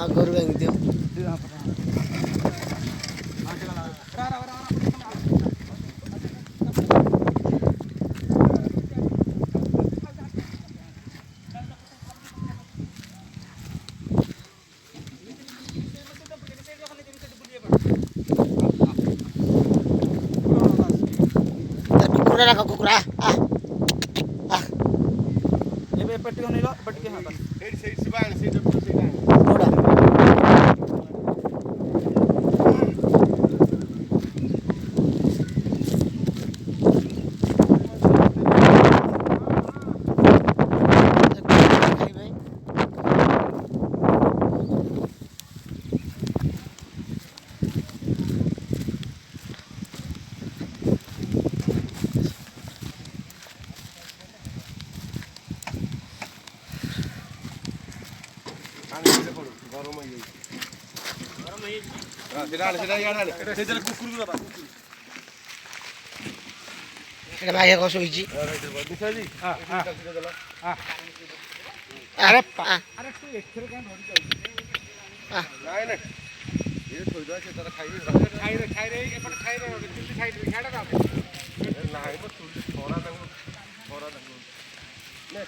गोरु दियो कुकुरा रख कुकुरा ଏବେ ପେଟି ନେଇଲ ପେଟି ହଁ ସେଇଠି ସେଇଠି ଶିବା ଆଣି ସେଇଟା ସେଇଟା କୋଉଟା ଗରମ ହେଇଯାଇଛି ସେଟା ଆଣେ ସେଟା ଇଆଡ଼େ ଆଣେ ସେଇଥିରେ କୁକୁରକୁ ଦବା ଏଟା ମାଇଆ କଷ ହେଇଛି ଆରେ ଆରେ ତୁ ଏଥର କାଇଁ ଧରି ଯାଉଛୁ ନାଇଁ ନାଇଁ ଇଏ ଥୋଇଦବା ସେ ତାର ଖାଇବେ ଖାଇରେ ଏପଟେ ଖାଇରେ ଚୁଲି ଖାଇରେ ଖାଇଟା ନାହିଁ ମ ଚୁଲି ଖରା ତାଙ୍କୁ ନେ